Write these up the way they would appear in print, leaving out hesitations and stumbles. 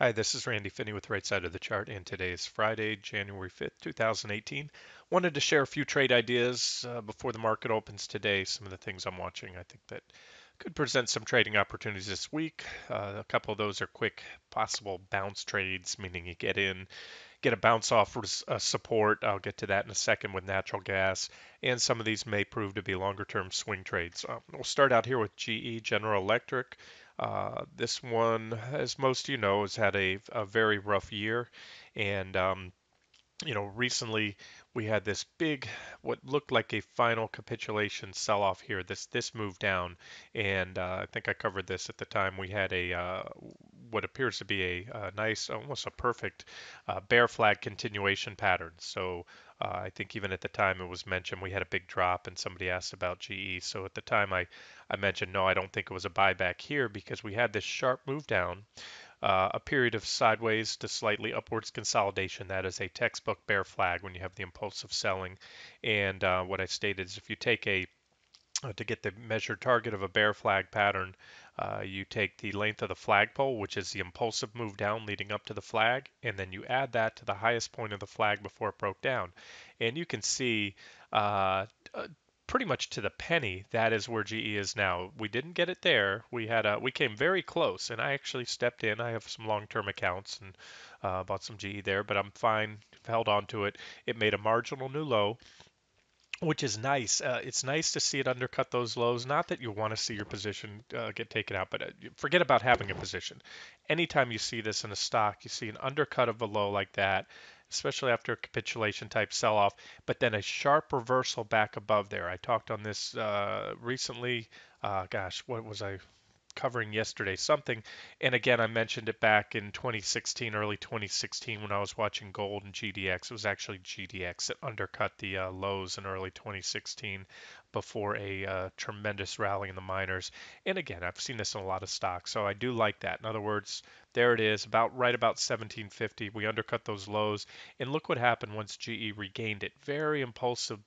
Hi, this is Randy Finney with Right Side of the Chart, and today is Friday, January 5th, 2018. Wanted to share a few trade ideas before the market opens today. Some of the things I'm watching, I think that could present some trading opportunities this week. A couple of those are quick, possible bounce trades, meaning you get in, get a bounce off support. I'll get to that in a second with natural gas, and some of these may prove to be longer term swing trades. We'll start out here with GE, General Electric. This one, as most of you know, has had a very rough year, and recently we had this big, what looked like a final capitulation sell-off here. This move down, and I think I covered this at the time. We had a what appears to be a nice, almost a perfect bear flag continuation pattern. So I think even at the time it was mentioned we had a big drop, and somebody asked about GE. So at the time I mentioned no, I don't think it was a buyback here because we had this sharp move down, a period of sideways to slightly upwards consolidation. That is a textbook bear flag when you have the impulsive selling. And what I stated is if you take to get the measured target of a bear flag pattern, you take the length of the flagpole, which is the impulsive move down leading up to the flag, and then you add that to the highest point of the flag before it broke down. And you can see pretty much to the penny, that is where GE is now. We didn't get it there. We came very close, and I actually stepped in. I have some long-term accounts and bought some GE there, but I'm fine. Held on to it. It made a marginal new low, which is nice. It's nice to see it undercut those lows. Not that you want to see your position get taken out, but forget about having a position. Anytime you see this in a stock, you see an undercut of a low like that, especially after a capitulation type sell off, but then a sharp reversal back above there. I talked on this recently. Gosh, what was I covering yesterday? Something, and again, I mentioned it back in 2016, early 2016, when I was watching gold and GDX. It was actually GDX that undercut the lows in early 2016 before a tremendous rally in the miners. And again, I've seen this in a lot of stocks, so I do like that. In other words, there it is, about right about 1750. We undercut those lows, and look what happened once GE regained it. Very impulsive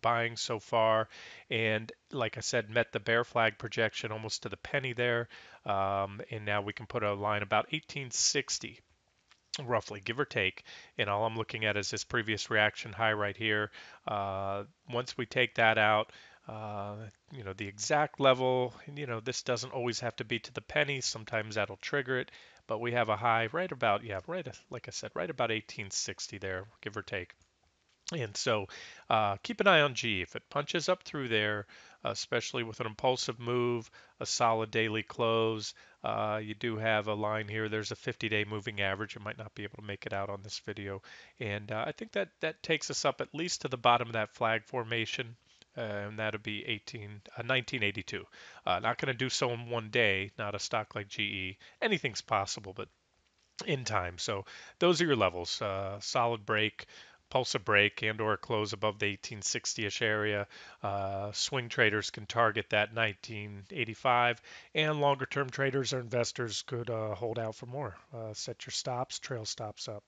buying so far, and like I said, met the bear flag projection almost to the penny there. And now we can put a line about 1860 roughly, give or take. And all I'm looking at is this previous reaction high right here. Once we take that out, uh, the exact level, this doesn't always have to be to the penny. Sometimes that'll trigger it. But we have a high right about, yeah, right, like I said, right about 1860 there, give or take. And so keep an eye on G. If it punches up through there, especially with an impulsive move, a solid daily close, you do have a line here. There's a 50-day moving average. You might not be able to make it out on this video. And I think that takes us up at least to the bottom of that flag formation. And that'll be 1982. Not going to do so in one day, not a stock like GE. Anything's possible, but in time. So those are your levels. Solid break, pulse a break, and or a close above the 1860-ish area. Swing traders can target that 1985, and longer term traders or investors could hold out for more. Set your stops, trail stops up.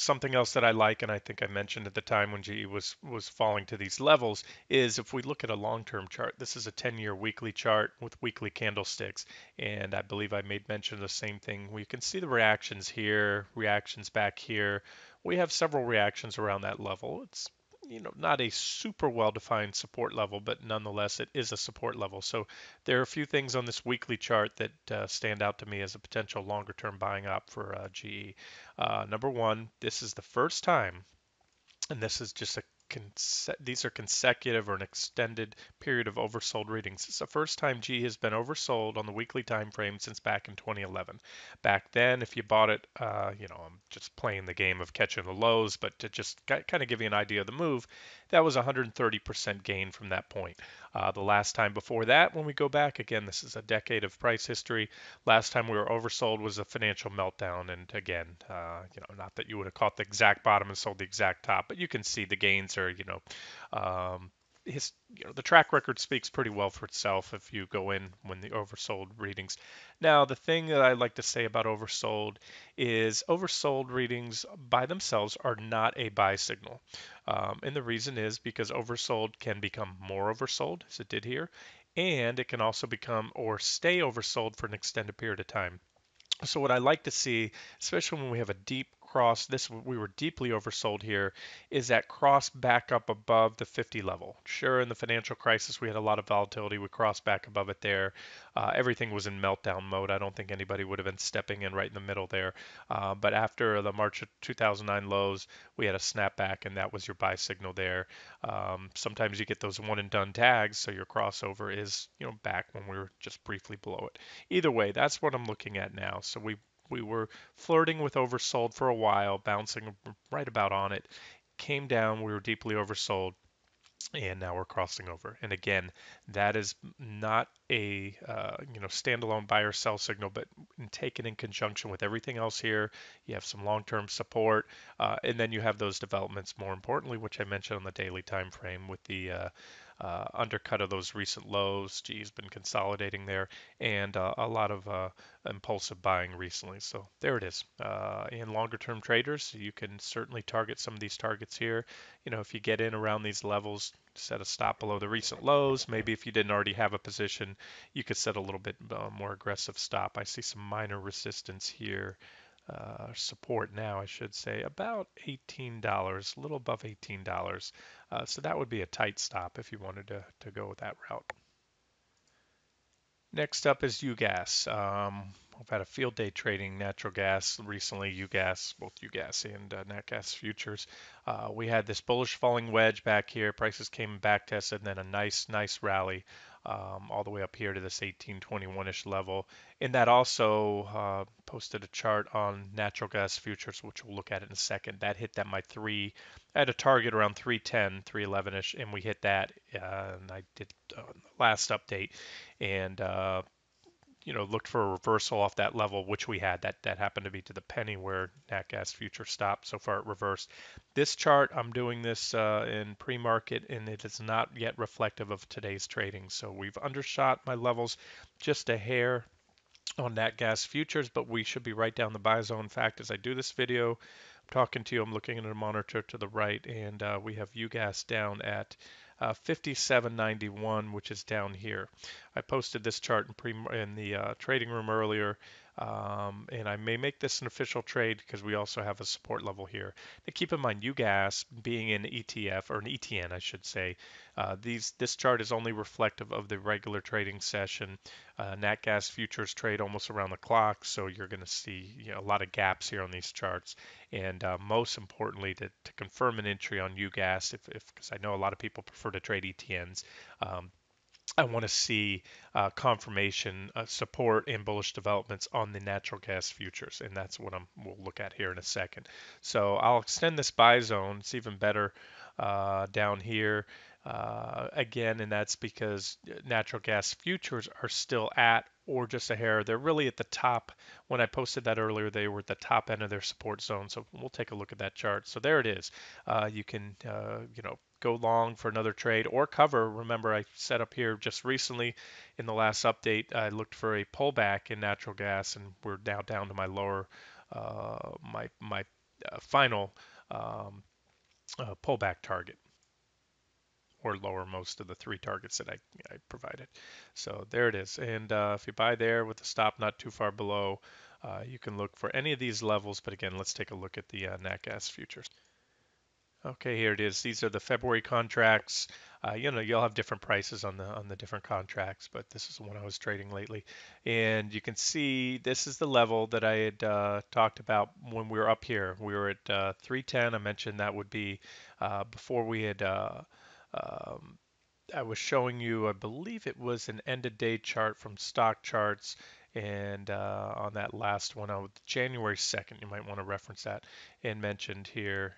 Something else that I like, and I think I mentioned at the time when GE was falling to these levels, is if we look at a long-term chart. This is a 10-year weekly chart with weekly candlesticks, and I believe I made mention of the same thing. We can see the reactions here, reactions back here. We have several reactions around that level. It's not a super well-defined support level, but nonetheless, it is a support level. So there are a few things on this weekly chart that stand out to me as a potential longer-term buying op for GE. Number one, this is the first time, and this is just a these are consecutive or an extended period of oversold readings. It's the first time G has been oversold on the weekly time frame since back in 2011. Back then, if you bought it, I'm just playing the game of catching the lows, but to just kind of give you an idea of the move, that was 130% gain from that point. The last time before that, when we go back, again, this is a decade of price history. Last time we were oversold was a financial meltdown, and again, not that you would have caught the exact bottom and sold the exact top, but you can see the gains are, um, the track record speaks pretty well for itself if you go in when the oversold readings. Now, the thing that I like to say about oversold readings by themselves are not a buy signal. And the reason is because oversold can become more oversold, as it did here, and it can also become or stay oversold for an extended period of time. So what I like to see, especially when we have a deep cross, this we were deeply oversold here, is that cross back up above the 50 level. Sure, in the financial crisis we had a lot of volatility. We crossed back above it there. Everything was in meltdown mode. I don't think anybody would have been stepping in right in the middle there. But after the March of 2009 lows, we had a snapback, and that was your buy signal there. Sometimes you get those one and done tags, so your crossover is, back when we were just briefly below it. Either way, that's what I'm looking at now. So we were flirting with oversold for a while, bouncing right about on it. Came down, we were deeply oversold, and now we're crossing over. And again, that is not a standalone buy or sell signal, but taken in conjunction with everything else here. You have some long-term support, and then you have those developments. More importantly, which I mentioned on the daily time frame, with the undercut of those recent lows. G's been consolidating there, and a lot of impulsive buying recently. So there it is. In longer term traders, you can certainly target some of these targets here. If you get in around these levels, set a stop below the recent lows. Maybe if you didn't already have a position, you could set a little bit more aggressive stop. I see some minor resistance here. Support now, I should say, about $18, a little above $18. So that would be a tight stop if you wanted to go with that route. Next up is UGAZ. I've had a field day trading natural gas recently, UGAZ, both UGAZ and nat gas futures. We had this bullish falling wedge back here. Prices came back tested, and then a nice rally all the way up here to this 1821-ish level. And that also posted a chart on natural gas futures, which we'll look at in a second. That hit that my three. I had a target around 310, 311-ish, and we hit that. And I did last update, and looked for a reversal off that level, which we had. That happened to be to the penny where nat gas future stopped. So far, it reversed. This chart, I'm doing this in pre-market, and it is not yet reflective of today's trading. So we've undershot my levels just a hair on nat gas futures, but we should be right down the buy zone. In fact, as I do this video, I'm talking to you, I'm looking at a monitor to the right, and we have UGAS down at 57.91, which is down here. I posted this chart in the trading room earlier, and I may make this an official trade because we also have a support level here. Now keep in mind, UGAS being an ETF, or an ETN, I should say, this chart is only reflective of the regular trading session. Nat gas futures trade almost around the clock, so you're going to see a lot of gaps here on these charts. And most importantly, to confirm an entry on UGAS, because I know a lot of people prefer to trade ETNs, I want to see confirmation, support, and bullish developments on the natural gas futures, and that's what we'll look at here in a second. So I'll extend this buy zone. It's even better down here again, and that's because natural gas futures are still at or just a hair. They're really at the top. When I posted that earlier, they were at the top end of their support zone. So we'll take a look at that chart. So there it is. You can, go long for another trade or cover. Remember, I set up here just recently in the last update. I looked for a pullback in natural gas, and we're now down to my lower, my final pullback target, or lower most of the three targets that I provided. So there it is. And if you buy there with the stop not too far below, you can look for any of these levels. But again, let's take a look at the nat gas futures. Okay, here it is. These are the February contracts. You'll have different prices on the different contracts, but this is the one I was trading lately. And you can see this is the level that I had talked about when we were up here. We were at 310. I mentioned that would be before we had. Um, I was showing you, I believe it was an end of day chart from stock charts. And on that last one, January 2nd, you might want to reference that, and mentioned here.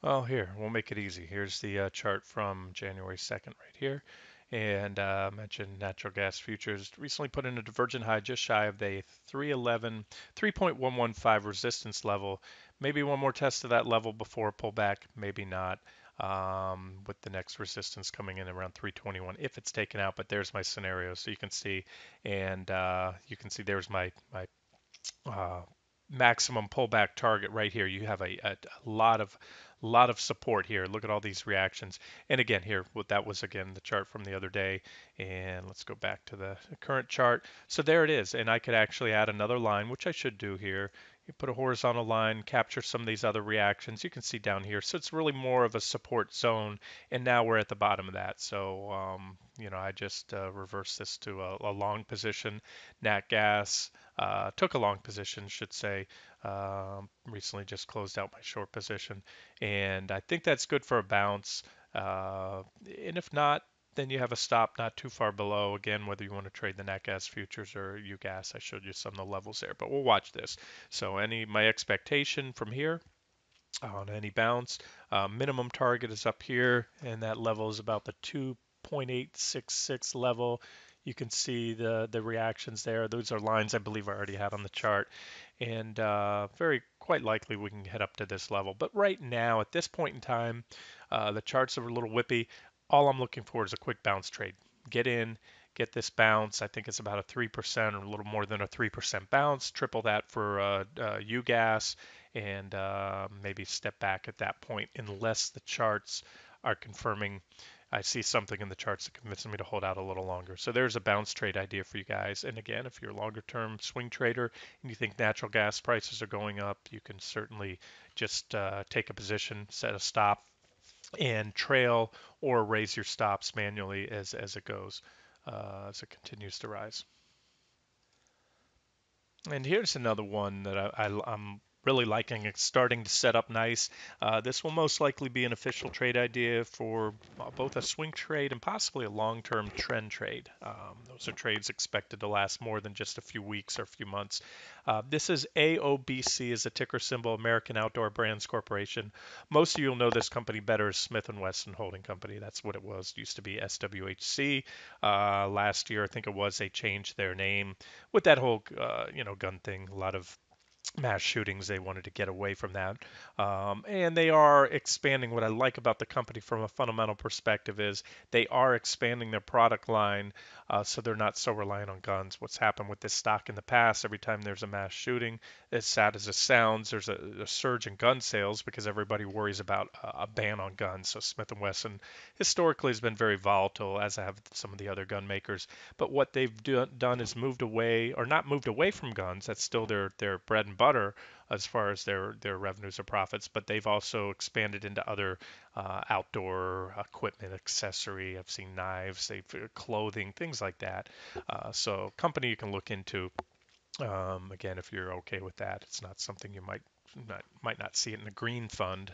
Well, here, we'll make it easy. Here's the chart from January 2nd right here. And mentioned natural gas futures recently put in a divergent high just shy of the 3.115 resistance level. Maybe one more test of that level before a pullback, maybe not. With the next resistance coming in around 321 if it's taken out. But there's my scenario, so you can see, and you can see there's my uh, maximum pullback target right here. You have a lot of support here. Look at all these reactions. And again, here, what that was again the chart from the other day. And let's go back to the current chart. So there it is. And I could actually add another line, which I should do here. You put a horizontal line, capture some of these other reactions. You can see down here. So it's really more of a support zone. And now we're at the bottom of that. So, I just reversed this to a long position. Nat gas. Took a long position, should say. Recently just closed out my short position, and I think that's good for a bounce. And if not, then you have a stop not too far below. Again, whether you want to trade the nat gas futures or UGAZ, I showed you some of the levels there, but we'll watch this. So my expectation from here on any bounce. Minimum target is up here, and that level is about the 2.866 level. You can see the reactions there. Those are lines I believe I already had on the chart, and very quite likely we can head up to this level. But right now, at this point in time, the charts are a little whippy. All I'm looking for is a quick bounce trade. Get in, get this bounce. I think it's about a 3% or a little more than a 3% bounce. Triple that for UGAS and maybe step back at that point unless the charts are confirming. I see something in the charts that convinces me to hold out a little longer. So there's a bounce trade idea for you guys. And again, if you're a longer term swing trader and you think natural gas prices are going up, you can certainly just take a position, set a stop, and trail or raise your stops manually as it goes, as it continues to rise. And here's another one that I'm really liking. It's starting to set up nice. This will most likely be an official trade idea for both a swing trade and possibly a long-term trend trade. Those are trades expected to last more than just a few weeks or a few months. This is AOBC as a ticker symbol, American Outdoor Brands Corporation. Most of you will know this company better as Smith& Wesson Holding Company. That's what it was. It used to be SWHC. Last year, I think it was, they changed their name with that whole gun thing. A lot of mass shootings. They wanted to get away from that. And they are expanding. What I like about the company from a fundamental perspective is they are expanding their product line, so they're not so reliant on guns. What's happened with this stock in the past, every time there's a mass shooting, as sad as it sounds, there's a surge in gun sales because everybody worries about a ban on guns. So Smith & Wesson historically has been very volatile, as have some of the other gun makers. But what they've done is moved away, or not moved away from guns. That's still their bread and butter as far as their revenues or profits. But they've also expanded into other outdoor equipment, accessory. I've seen knives, they've clothing, things like that. So company you can look into. Again, if you're okay with that, it's not something you might not see it in a green fund,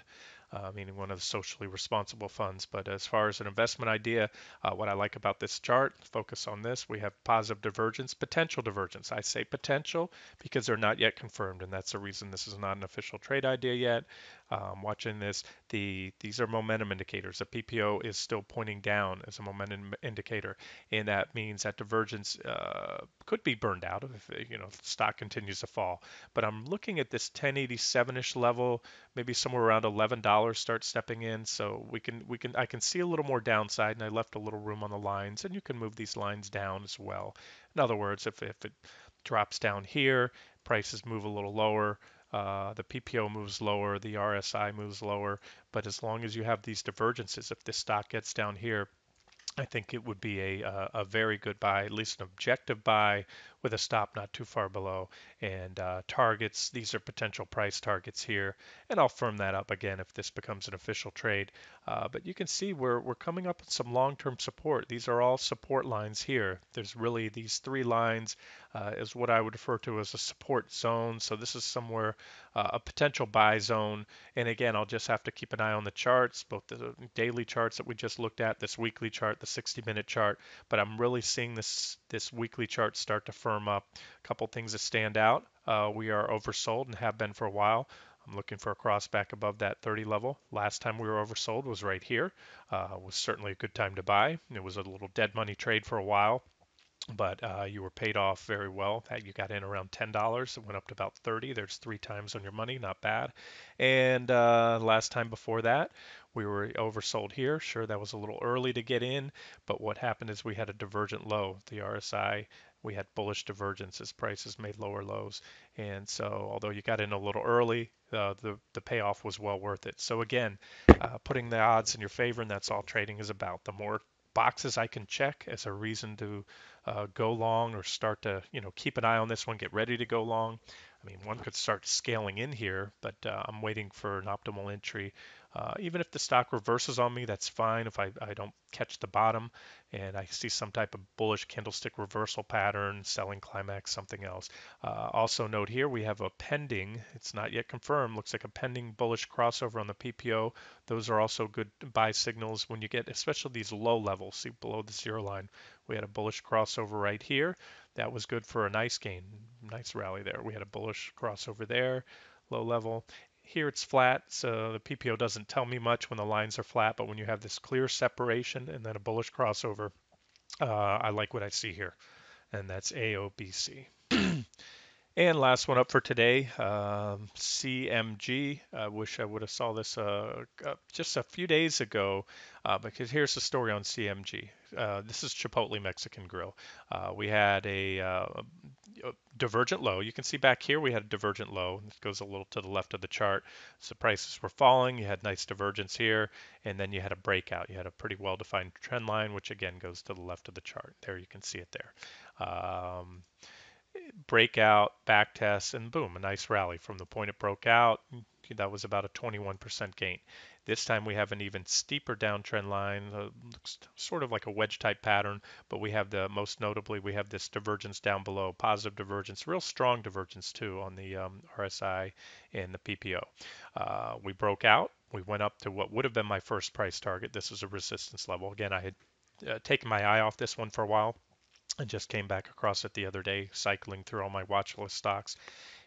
meaning one of the socially responsible funds. But as far as an investment idea, what I like about this chart, focus on this, we have positive divergence, potential divergence. I say potential because they're not yet confirmed, and that's the reason this is not an official trade idea yet. Watching this, these are momentum indicators. The PPO is still pointing down as a momentum indicator, and that means that divergence could be burned out if the stock continues to fall. But I'm looking at this 1087-ish level, maybe somewhere around $11 start stepping in. So I can see a little more downside, and I left a little room on the lines, and you can move these lines down as well. In other words, if it drops down here, prices move a little lower. The PPO moves lower, the RSI moves lower, but as long as you have these divergences, if this stock gets down here, I think it would be a very good buy, at least an objective buy with a stop not too far below. And targets, these are potential price targets here. And I'll firm that up again if this becomes an official trade. But you can see we're coming up with some long-term support. These are all support lines here. There's really these three lines is what I would refer to as a support zone. So this is somewhere a potential buy zone. And again, I'll just have to keep an eye on the charts, both the daily charts that we just looked at, this weekly chart, the 60-minute chart. But I'm really seeing this weekly chart start to firm up. A couple things that stand out. We are oversold and have been for a while. I'm looking for a cross back above that 30 level. Last time we were oversold was right here. Was certainly a good time to buy. It was a little dead money trade for a while, but you were paid off very well. You got in around $10. It went up to about 30. There's three times on your money, not bad. And last time before that, we were oversold here. Sure, that was a little early to get in, but what happened is we had a divergent low. The RSI we had bullish divergence as prices made lower lows. And so, although you got in a little early, the payoff was well worth it. So again, putting the odds in your favor, and that's all trading is about. The more boxes I can check as a reason to go long or start to, keep an eye on this one, get ready to go long. I mean, one could start scaling in here, but I'm waiting for an optimal entry. Even if the stock reverses on me, that's fine if I don't catch the bottom and I see some type of bullish candlestick reversal pattern, selling climax, something else. Also note here we have a pending, it's not yet confirmed, looks like a pending bullish crossover on the PPO. Those are also good buy signals when you get, especially these low levels, see below the zero line. We had a bullish crossover right here. That was good for a nice gain, nice rally there. We had a bullish crossover there, low level. Here it's flat, so the PPO doesn't tell me much when the lines are flat, but when you have this clear separation and then a bullish crossover, I like what I see here, and that's AOBC. And last one up for today, CMG. I wish I would have saw this just a few days ago, because here's the story on CMG. This is Chipotle Mexican Grill. We had a divergent low. You can see back here we had a divergent low. It goes a little to the left of the chart. So prices were falling. You had nice divergence here, and then you had a breakout. You had a pretty well-defined trend line, which again goes to the left of the chart. There you can see it there. Breakout, back test, and boom, a nice rally from the point it broke out. That was about a 21% gain. This time we have an even steeper downtrend line, looks sort of like a wedge type pattern, but we have most notably, we have this divergence down below, positive divergence, real strong divergence too on the RSI and the PPO. We broke out. We went up to what would have been my first price target. This is a resistance level. Again, I had taken my eye off this one for a while. I just came back across it the other day, cycling through all my watch list stocks.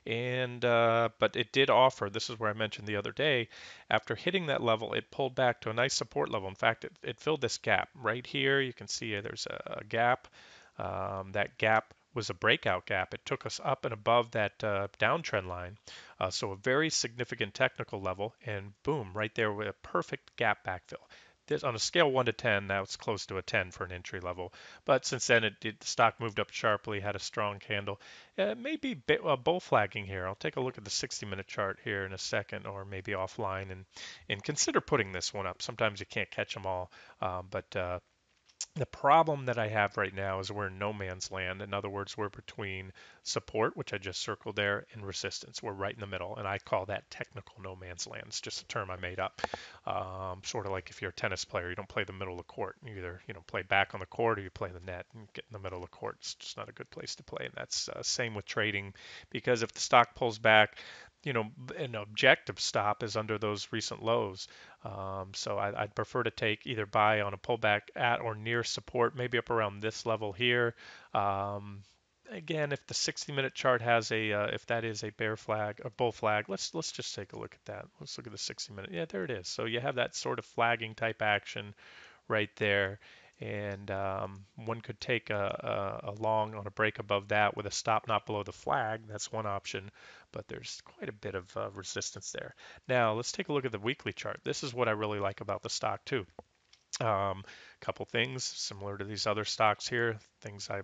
And but it did offer. This is where I mentioned the other day. After hitting that level, it pulled back to a nice support level. In fact, it filled this gap right here. You can see there's a gap. That gap was a breakout gap. It took us up and above that downtrend line. So a very significant technical level. And boom, right there with a perfect gap backfill. This, on a scale 1 to 10, now it's close to a 10 for an entry level. But since then, the stock moved up sharply, had a strong candle. Maybe bull flagging here. I'll take a look at the 60-minute chart here in a second, or maybe offline, and consider putting this one up. Sometimes you can't catch them all, but the problem that I have right now is we're in no man's land. In other words, we're between support, which I just circled there, and resistance. We're right in the middle, and I call that technical no man's land. It's just a term I made up. Sort of like if you're a tennis player, you don't play the middle of the court. You either play back on the court or you play the net and get in the middle of the court. It's just not a good place to play, and that's same with trading, because if the stock pulls back, an objective stop is under those recent lows. So I'd prefer to take either buy on a pullback at or near support, maybe up around this level here. Again, if the 60-minute chart has if that is a bear flag, a bull flag, let's just take a look at that. Let's look at the 60-minute. Yeah, there it is. So you have that sort of flagging type action right there. And one could take a long on a break above that with a stop not below the flag. That's one option, but there's quite a bit of resistance there. Now let's take a look at the weekly chart. This is what I really like about the stock too. Couple things similar to these other stocks here, things I,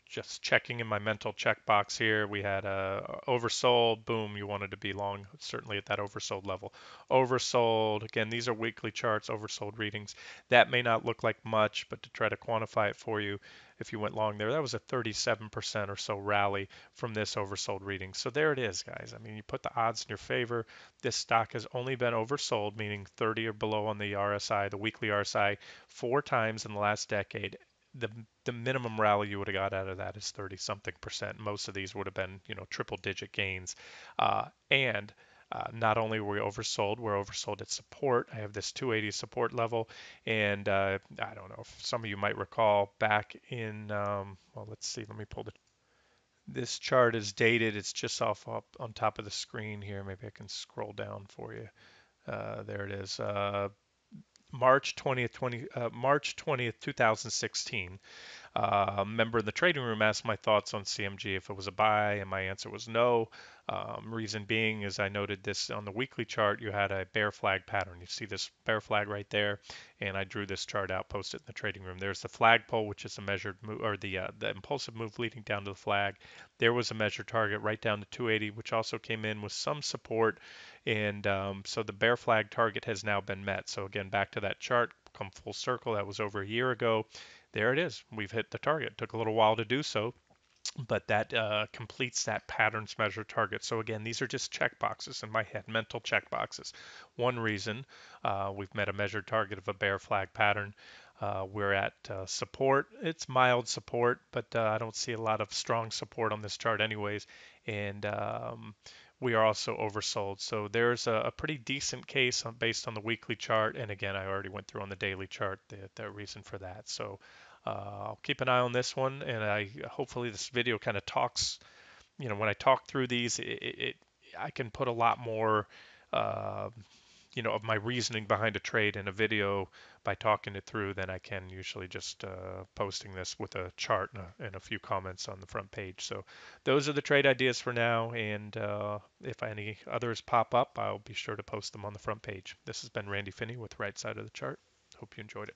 just checking in my mental checkbox here. We had oversold, boom, you wanted to be long, certainly at that oversold level. Oversold, again, these are weekly charts, oversold readings. That may not look like much, but to try to quantify it for you, if you went long there, that was a 37% or so rally from this oversold reading. So there it is, guys. I mean, you put the odds in your favor. This stock has only been oversold, meaning 30 or below on the RSI, the weekly RSI, 4 times in the last decade. The minimum rally you would have got out of that is 30 something percent. Most of these would have been, triple digit gains. And not only were we oversold, we're oversold at support. I have this 280 support level, and I don't know if some of you might recall back in, well, let's see, let me pull this chart is dated. It's just off up on top of the screen here. Maybe I can scroll down for you. There it is. March 20th, 2016. A member in the trading room asked my thoughts on CMG if it was a buy, and my answer was no. Reason being is I noted this on the weekly chart. You had a bear flag pattern. You see this bear flag right there, and I drew this chart out, posted it in the trading room. There's the flagpole, which is a measured move, or the impulsive move leading down to the flag. There was a measured target right down to 280, which also came in with some support, and so the bear flag target has now been met. So again, back to that chart, come full circle. That was over a year ago. There it is. We've hit the target. Took a little while to do so, but that completes that patterns measure target. So again, these are just check boxes in my head, mental check boxes. One reason we've met a measured target of a bear flag pattern. We're at support. It's mild support, but I don't see a lot of strong support on this chart anyways. And we are also oversold. So there's a pretty decent case based on the weekly chart. And again, I already went through on the daily chart the reason for that. So I'll keep an eye on this one, and I hopefully this video kind of talks. When I talk through these, I can put a lot more, uh, of my reasoning behind a trade in a video by talking it through than I can usually just posting this with a chart and a few comments on the front page. So those are the trade ideas for now, and if any others pop up, I'll be sure to post them on the front page. This has been Randy Finney with Right Side of the Chart. Hope you enjoyed it.